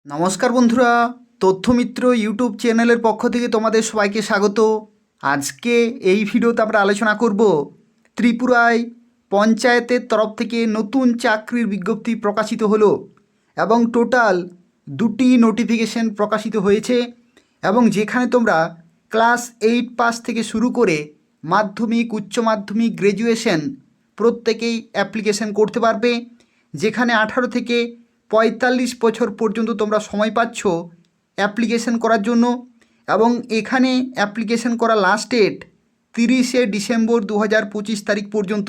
নমস্কার বন্ধুরা, তথ্যমিত্র ইউটিউব চ্যানেলের পক্ষ থেকে তোমাদের সবাইকে স্বাগত। আজকে এই ভিডিওতে আমরা আলোচনা করব ত্রিপুরায় পঞ্চায়েতের তরফ থেকে নতুন চাকরির বিজ্ঞপ্তি প্রকাশিত হলো এবং টোটাল 2টি নোটিফিকেশন প্রকাশিত হয়েছে এবং যেখানে তোমরা ক্লাস 8 পাস থেকে শুরু করে মাধ্যমিক, উচ্চ মাধ্যমিক, গ্র্যাজুয়েশন প্রত্যেকেই অ্যাপ্লিকেশন করতে পারবে। যেখানে 18 থেকে 45 বছর পর্যন্ত তোমরা সময় পাচ্ছ অ্যাপ্লিকেশন করার জন্য এবং এখানে অ্যাপ্লিকেশন করা লাস্ট ডেট 30শে ডিসেম্বর 2025 তারিখ পর্যন্ত।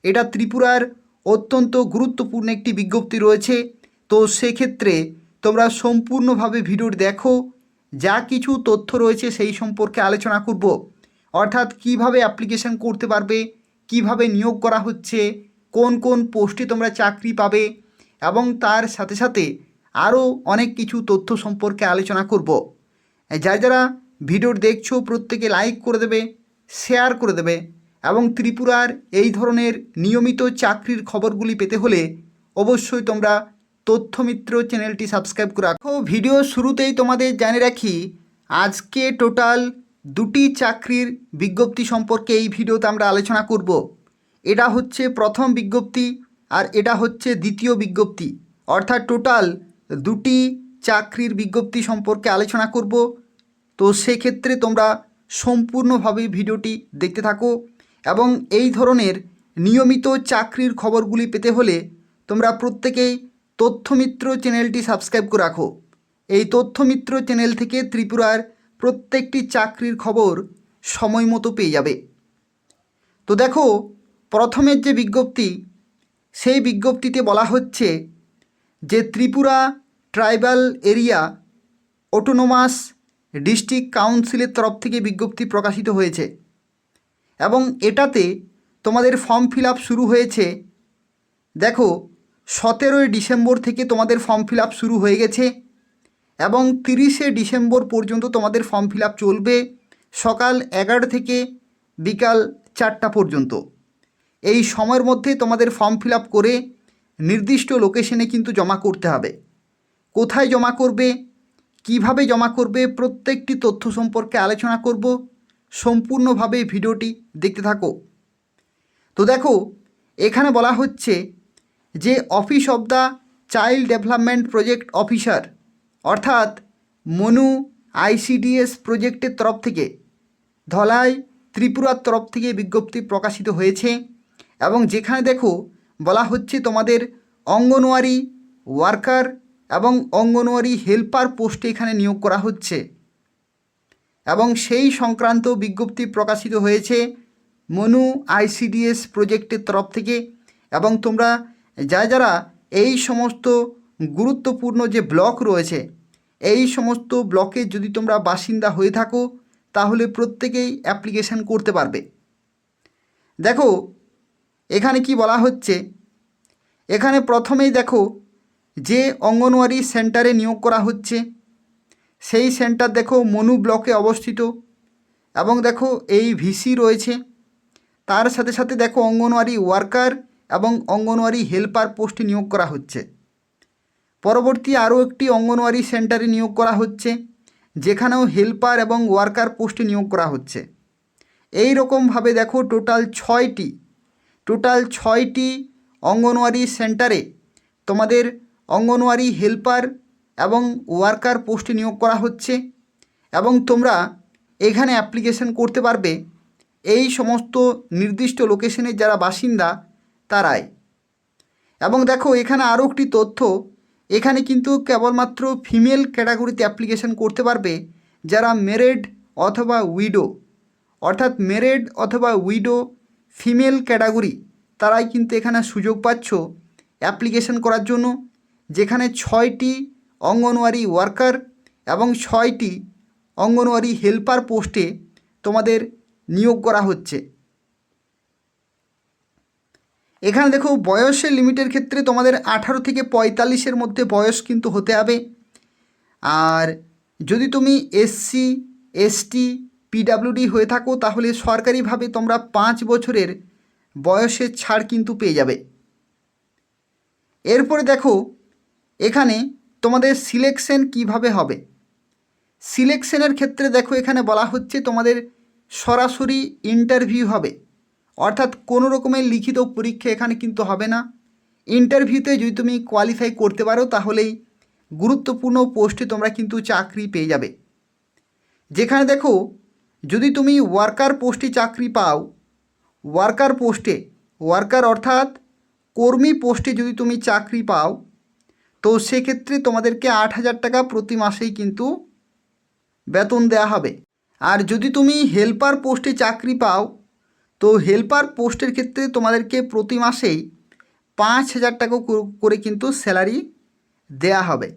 এটা ত্রিপুরার অত্যন্ত গুরুত্বপূর্ণ একটি বিজ্ঞপ্তি রয়েছে। তো সেক্ষেত্রে তোমরা সম্পূর্ণভাবে ভিডিওটি দেখো, যা কিছু তথ্য রয়েছে সেই সম্পর্কে আলোচনা করব। অর্থাৎ কিভাবে অ্যাপ্লিকেশন করতে পারবে, কিভাবে নিয়োগ করা হচ্ছে, কোন কোন পোস্টে তোমরা চাকরি পাবে এবং তার সাথে সাথে আরও অনেক কিছু তথ্য সম্পর্কে আলোচনা করব। যারা ভিডিওটি দেখছো প্রত্যেকে লাইক করে দেবে, শেয়ার করে দেবে এবং ত্রিপুরার এই ধরনের নিয়মিত চাকরির খবরগুলি পেতে হলে অবশ্যই তোমরা তথ্যমিত্র চ্যানেলটি সাবস্ক্রাইব করে রাখো। ভিডিও শুরুতেই তোমাদের জানিয়ে রাখি, আজকে টোটাল 2টি চাকরির বিজ্ঞপ্তি সম্পর্কে এই ভিডিওতে আমরা আলোচনা করব। এটা হচ্ছে প্রথম বিজ্ঞপ্তি আর এটা হচ্ছে দ্বিতীয় বিজ্ঞপ্তি, অর্থাৎ টোটাল 2টি চাকরির বিজ্ঞপ্তি সম্পর্কে আলোচনা করব। তো সেক্ষেত্রে তোমরা সম্পূর্ণভাবে ভিডিওটি দেখতে থাকো এবং এই ধরনের নিয়মিত চাকরির খবরগুলি পেতে হলে তোমরা প্রত্যেকেই তথ্যমিত্র চ্যানেলটি সাবস্ক্রাইব করে রাখো। এই তথ্যমিত্র চ্যানেল থেকে ত্রিপুরার প্রত্যেকটি চাকরির খবর সময় মতো পেয়ে যাবে। তো দেখো, প্রথমের যে বিজ্ঞপ্তি, সেই বিজ্ঞপ্তিতে বলা হচ্ছে যে Tripura tribal area autonomous district কাউন্সিলের তরফ থেকে বিজ্ঞপ্তি প্রকাশিত হয়েছে এবং এটাতে তোমাদের ফর্ম ফিল আপ শুরু হয়েছে। দেখো, 17ই ডিসেম্বর থেকে তোমাদের ফর্ম ফিল আপ শুরু হয়ে গেছে এবং 30শে ডিসেম্বর পর্যন্ত তোমাদের ফর্ম ফিল আপ চলবে, সকাল 11 থেকে বিকাল 4টা পর্যন্ত। এই সময়ের মধ্যে তোমাদের ফর্ম ফিল আপ করে নির্দিষ্ট লোকেশনে কিন্তু জমা করতে হবে। কোথায় জমা করবে, কিভাবে জমা করবে, প্রত্যেকটি তথ্য সম্পর্কে আলোচনা করব। সম্পূর্ণভাবে ভিডিওটি দেখতে থাকো। তো দেখো, এখানে বলা হচ্ছে যে office of the child development project officer অর্থাৎ মনু আইসিডিএস প্রজেক্টের তরফ থেকে ধলাই ত্রিপুরার তরফ থেকে বিজ্ঞপ্তি প্রকাশিত হয়েছে এবং যেখানে দেখো বলা হচ্ছে তোমাদের অঙ্গনওয়াড়ি ওয়ার্কার এবং অঙ্গনওয়াড়ি হেল্পার পোস্টে এখানে নিয়োগ করা হচ্ছে এবং সেই সংক্রান্ত বিজ্ঞপ্তি প্রকাশিত হয়েছে মনু আইসিডিএস প্রজেক্টের তরফ থেকে। এবং তোমরা যারা এই সমস্ত গুরুত্বপূর্ণ যে ব্লক রয়েছে, এই সমস্ত ব্লকে যদি তোমরা বাসিন্দা হয়ে থাকো তাহলে প্রত্যেকেই অ্যাপ্লিকেশান করতে পারবে। দেখো, এখানে কি বলা হচ্ছে, এখানে প্রথমেই দেখো যে অঙ্গনওয়াড়ি সেন্টারে নিয়োগ করা হচ্ছে, সেই সেন্টার দেখো মনু ব্লকে অবস্থিত এবং দেখো এই ভিসি রয়েছে। তার সাথে সাথে দেখো অঙ্গনওয়াড়ি ওয়ার্কার এবং অঙ্গনওয়াড়ি হেল্পার পোস্টে নিয়োগ করা হচ্ছে। পরবর্তী আরও একটি অঙ্গনওয়াড়ি সেন্টারে নিয়োগ করা হচ্ছে, যেখানেও হেল্পার এবং ওয়ার্কার পোস্টে নিয়োগ করা হচ্ছে। এই রকমভাবে দেখো টোটাল ছয়টি অঙ্গনওয়াড়ি সেন্টারে তোমাদের অঙ্গনওয়াড়ি হেল্পার এবং ওয়ার্কার পোস্টে নিয়োগ করা হচ্ছে এবং তোমরা এখানে অ্যাপ্লিকেশন করতে পারবে এই সমস্ত নির্দিষ্ট লোকেশনের যারা বাসিন্দা তারাই। এবং দেখো এখানে আরও একটি তথ্য, এখানে কিন্তু কেবলমাত্র ফিমেল ক্যাটাগরিতে অ্যাপ্লিকেশন করতে পারবে যারা ম্যারিড অথবা উইডো, অর্থাৎ ম্যারিড অথবা উইডো ফিমেল ক্যাটাগরি তারাই কিন্তু এখানে সুযোগ পাচ্ছ অ্যাপ্লিকেশন করার জন্য। যেখানে 6টি অঙ্গনওয়াড়ি ওয়ার্কার এবং 6টি অঙ্গনওয়াড়ি হেল্পার পোস্টে তোমাদের নিয়োগ করা হচ্ছে। এখানে দেখো বয়সের লিমিটের ক্ষেত্রে তোমাদের 18 থেকে 45-এর মধ্যে বয়স কিন্তু হতে হবে। আর যদি তুমি এসসি এসটি পিডাব্লিউডি হয়ে থাকো তাহলে সরকারিভাবে তোমরা 5 বছরের বয়সের ছাড় কিন্তু পেয়ে যাবে। এরপরে দেখো এখানে তোমাদের সিলেকশন কিভাবে হবে? সিলেকশনের ক্ষেত্রে দেখো এখানে বলা হচ্ছে তোমাদের সরাসরি ইন্টারভিউ হবে, অর্থাৎ কোনো রকমের লিখিত পরীক্ষা এখানে কিন্তু হবে না। ইন্টারভিউতে যদি তুমি কোয়ালিফাই করতে পারো তাহলেই গুরুত্বপূর্ণ পোস্টে তোমরা কিন্তু চাকরি পেয়ে যাবে। যেখানে দেখো যদি তুমি ওয়ার্কার পোস্টে চাকরি পাও, ওয়ার্কার পোস্টে, ওয়ার্কার অর্থাৎ কর্মী পোস্টে যদি তুমি চাকরি পাও, তো সেক্ষেত্রে তোমাদেরকে 8,000 টাকা প্রতি মাসেই কিন্তু বেতন দেওয়া হবে। আর যদি তুমি হেল্পার পোস্টে চাকরি পাও, তো হেল্পার পোস্টের ক্ষেত্রে তোমাদেরকে প্রতি মাসেই 5,000 টাকা করে কিন্তু স্যালারি দেয়া হবে।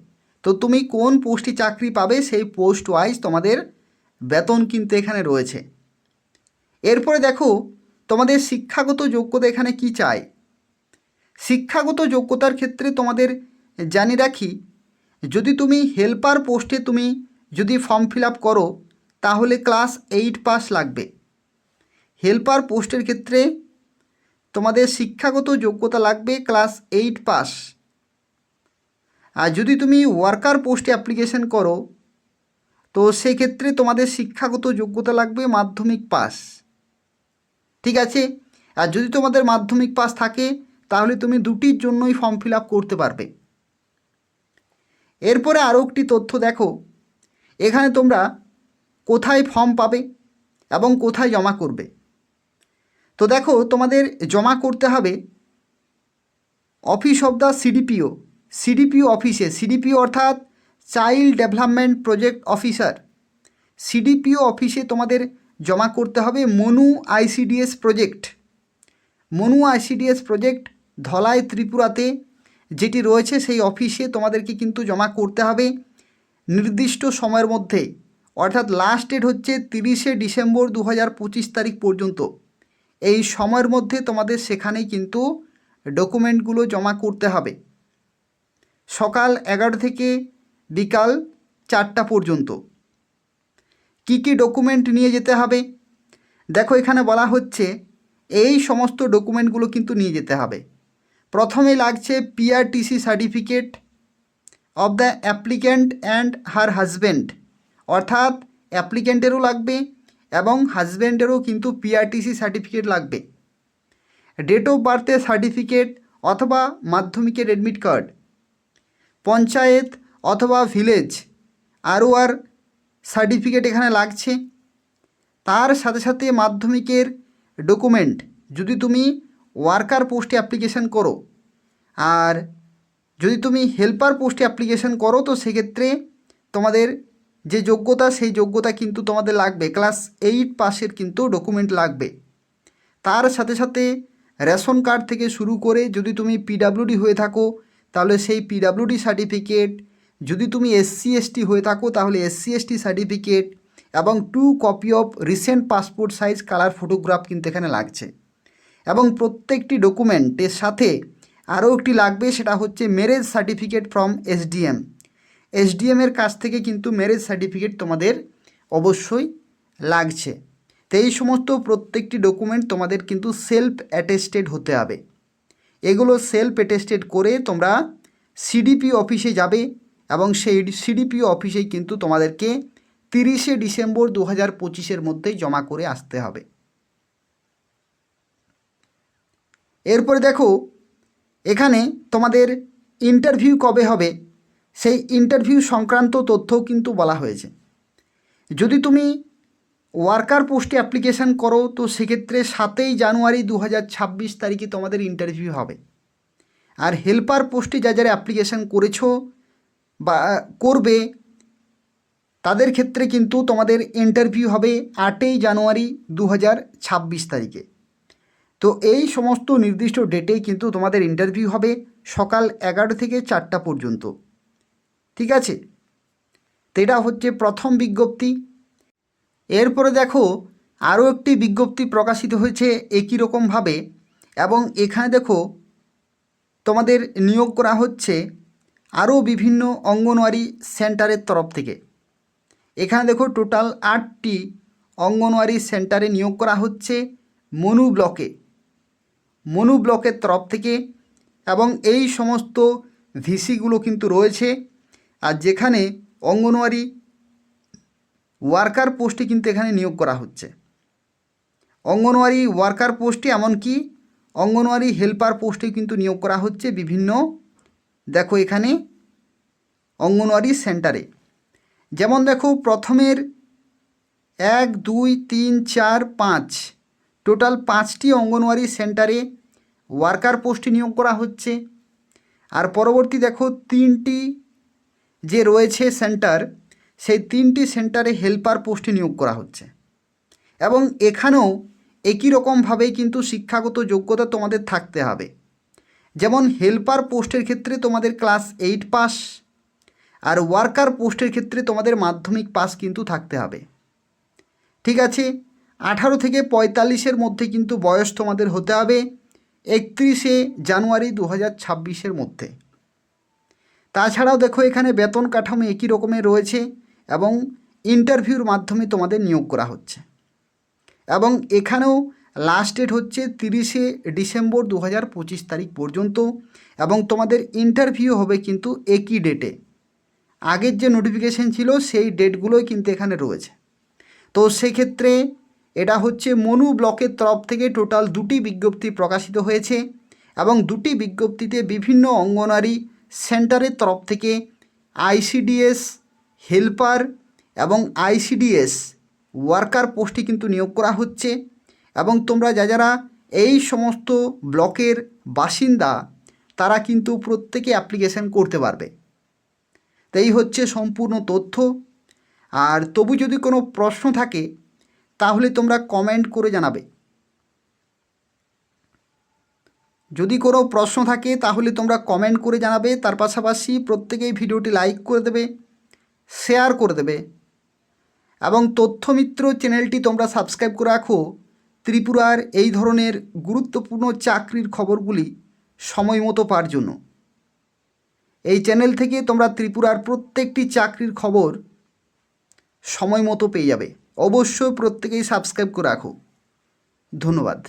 তো তুমি কোন পোস্টে চাকরি পাবে সেই পোস্ট ওয়াইজ তোমাদের বেতন কিন্তু এখানে রয়েছে। এরপরে দেখো তোমাদের শিক্ষাগত যোগ্যতা এখানে কি চাই। শিক্ষাগত যোগ্যতার ক্ষেত্রে তোমাদের জানিয়ে রাখি, যদি তুমি হেল্পার পোস্টে তুমি যদি ফর্ম ফিল আপ করো তাহলে ক্লাস 8 পাস লাগবে। হেল্পার পোস্টের ক্ষেত্রে তোমাদের শিক্ষাগত যোগ্যতা লাগবে ক্লাস 8 পাস। আর যদি তুমি ওয়ার্কার পোস্টে অ্যাপ্লিকেশন করো তো সেক্ষেত্রে তোমাদের শিক্ষাগত যোগ্যতা লাগবে মাধ্যমিক পাস। ঠিক আছে, আর যদি তোমাদের মাধ্যমিক পাস থাকে তাহলে তুমি দুটির জন্যই ফর্ম ফিল আপ করতে পারবে। এরপরে আরও একটি তথ্য দেখো, এখানে তোমরা কোথায় ফর্ম পাবে এবং কোথায় জমা করবে। তো দেখো তোমাদের জমা করতে হবে office of the CDPO, CDPO অফিসে। সিডিপিও অর্থাৎ child development project officer, CDPO অফিসে তোমাদের জমা করতে হবে। Manu ICDS project, Manu ICDS project Dhalai ত্রিপুরাতে যেটি রয়েছে সেই অফিসে তোমাদেরকে কিন্তু জমা করতে হবে নির্দিষ্ট সময়ের মধ্যে, অর্থাৎ লাস্ট ডেট হচ্ছে 30শে ডিসেম্বর 2025 তারিখ পর্যন্ত। এই সময়ের মধ্যে তোমাদের সেখানেই কিন্তু ডকুমেন্টগুলো জমা করতে হবে, সকাল 11 থেকে বিকাল 4টা পর্যন্ত। কি কি ডকুমেন্ট নিয়ে যেতে হবে দেখো এখানে বলা হচ্ছে, এই সমস্ত ডকুমেন্টগুলো কিন্তু নিয়ে যেতে হবে। প্রথমে লাগছে PRTC certificate of the applicant and her husband, অর্থাৎ অ্যাপ্লিক্যান্টেরও লাগবে এবং হাজব্যান্ডেরও কিন্তু পিআরটিসি সার্টিফিকেট লাগবে। ডেট অফ বার্থের সার্টিফিকেট অথবা মাধ্যমিকের অ্যাডমিট কার্ড, পঞ্চায়েত অথবা ভিলেজ আরওআর সার্টিফিকেট এখানে লাগছে। তার সাথে সাথে মাধ্যমিকের ডকুমেন্ট যদি তুমি ওয়ার্কার পোস্টে অ্যাপ্লিকেশন করো, আর যদি তুমি হেল্পার পোস্টে অ্যাপ্লিকেশন করো তো সেক্ষেত্রে তোমাদের যে যোগ্যতা সেই যোগ্যতা কিন্তু তোমাদের লাগবে, ক্লাস 8 পাসের কিন্তু ডকুমেন্ট লাগবে। তার সাথে সাথে রেশন কার্ড থেকে শুরু করে যদি তুমি পিডাব্লিউডি হয়ে থাকো তাহলে সেই পিডাব্লিউডি সার্টিফিকেট, যদি তুমি এসসি এসটি হয়ে থাকো তাহলে এসসি এসটি সার্টিফিকেট এবং 2 copy of recent passport size colour photograph কিন্তু এখানে লাগছে। এবং প্রত্যেকটি ডকুমেন্টের সাথে আরও একটি লাগবে, সেটা হচ্ছে ম্যারেজ সার্টিফিকেট ফ্রম এসডিএম। এসডিএমের কাছ থেকে কিন্তু ম্যারেজ সার্টিফিকেট তোমাদের অবশ্যই লাগছে। তো এই সমস্ত প্রত্যেকটি ডকুমেন্ট তোমাদের কিন্তু সেলফ অ্যাটেস্টেড হতে হবে। এগুলো সেলফ অ্যাটেস্টেড করে তোমরা সিডিপি অফিসে যাবে এবং সেই সিডিপি অফিসেই কিন্তু তোমাদেরকে 30শে ডিসেম্বর 2025-এর মধ্যেই জমা করে আসতে হবে। এরপরে দেখো এখানে তোমাদের ইন্টারভিউ কবে হবে সেই ইন্টারভিউ সংক্রান্ত তথ্যও কিন্তু বলা হয়েছে। যদি তুমি ওয়ার্কার পোস্টে অ্যাপ্লিকেশান করো তো সেক্ষেত্রে 7ই জানুয়ারি 2026 তারিখে তোমাদের ইন্টারভিউ হবে। আর হেল্পার পোস্টে যারা অ্যাপ্লিকেশান করেছো বা করবে তাদের ক্ষেত্রে কিন্তু তোমাদের ইন্টারভিউ হবে 8ই জানুয়ারি 2026 তারিখে। তো এই সমস্ত নির্দিষ্ট ডেটেই কিন্তু তোমাদের ইন্টারভিউ হবে সকাল 11 থেকে 4টা পর্যন্ত। ঠিক আছে, তো এটা হচ্ছে প্রথম বিজ্ঞপ্তি। এরপরে দেখো আরও একটি বিজ্ঞপ্তি প্রকাশিত হয়েছে একই রকমভাবে, এবং এখানে দেখো তোমাদের নিয়োগ করা হচ্ছে আরও বিভিন্ন অঙ্গনওয়াড়ি সেন্টারের তরফ থেকে। এখানে দেখো টোটাল 8টি অঙ্গনওয়াড়ি সেন্টারে নিয়োগ করা হচ্ছে মনু ব্লকের তরফ থেকে, এবং এই সমস্ত ভিসিগুলো কিন্তু রয়েছে আর যেখানে অঙ্গনওয়াড়ি ওয়ার্কার পোস্টে কিন্তু এখানে নিয়োগ করা হচ্ছে। অঙ্গনওয়াড়ি ওয়ার্কার পোস্টে এমনকি অঙ্গনওয়াড়ি হেল্পার পোস্টে কিন্তু নিয়োগ করা হচ্ছে বিভিন্ন, দেখো এখানে অঙ্গনওয়াড়ি সেন্টারে। যেমন দেখো প্রথমের 1, 2, 3, 4, 5 টোটাল 5টি অঙ্গনওয়াড়ি সেন্টারে ওয়ার্কার পোস্টে নিয়োগ করা হচ্ছে। আর পরবর্তী দেখো 3টি যে রয়েছে সেন্টার, সেই 3টি সেন্টারে হেল্পার পোস্টে নিয়োগ করা হচ্ছে। এবং এখানেও একই রকমভাবেই কিন্তু শিক্ষাগত যোগ্যতা তোমাদের থাকতে হবে। যেমন হেল্পার পোস্টের ক্ষেত্রে তোমাদের ক্লাস 8 পাস, আর ওয়ার্কার পোস্টের ক্ষেত্রে তোমাদের মাধ্যমিক পাস কিন্তু থাকতে হবে। ঠিক আছে, 18 থেকে 45-এর মধ্যে কিন্তু বয়স তোমাদের হতে হবে 31শে জানুয়ারি 2026-এর মধ্যে। তাছাড়াও দেখো এখানে বেতন কাঠামো একই রকমের রয়েছে এবং ইন্টারভিউর মাধ্যমে তোমাদের নিয়োগ করা হচ্ছে। এবং এখানেও লাস্ট ডেট হচ্ছে 30শে ডিসেম্বর 2025 তারিখ পর্যন্ত, এবং তোমাদের ইন্টারভিউ হবে কিন্তু একই ডেটে। আগের যে নোটিফিকেশন ছিল সেই ডেটগুলোই কিন্তু এখানে রয়েছে। তো সেক্ষেত্রে এটা হচ্ছে মনু ব্লকের তরফ থেকে টোটাল 2টি বিজ্ঞপ্তি প্রকাশিত হয়েছে, এবং 2টি বিজ্ঞপ্তিতে বিভিন্ন অঙ্গনওয়াড়ি সেন্টারের তরফ থেকে আইসিডিএস হেল্পার এবং আইসিডিএস ওয়ার্কার পোস্টে কিন্তু নিয়োগ করা হচ্ছে। এবং তোমরা যারা এই সমস্ত ব্লকের বাসিন্দা তারা কিন্তু প্রত্যেকে অ্যাপ্লিকেশন করতে পারবে। তো এই হচ্ছে সম্পূর্ণ তথ্য। আর তবু যদি কোনো প্রশ্ন থাকে তাহলে তোমরা কমেন্ট করে জানাবে। যদি কোনো প্রশ্ন থাকে তাহলে তোমরা কমেন্ট করে জানাবে। তার পাশাপাশি প্রত্যেকেই ভিডিওটি লাইক করে দেবে, শেয়ার করে দেবে, এবং তথ্যমিত্র চ্যানেলটি তোমরা সাবস্ক্রাইব করে রাখো ত্রিপুরার এই ধরনের গুরুত্বপূর্ণ চাকরির খবরগুলি সময় মতো পাওয়ার জন্য। এই চ্যানেল থেকে তোমরা ত্রিপুরার প্রত্যেকটি চাকরির খবর সময় মতো পেয়ে যাবে। অবশ্যই প্রত্যেকেই সাবস্ক্রাইব করে রাখো। ধন্যবাদ।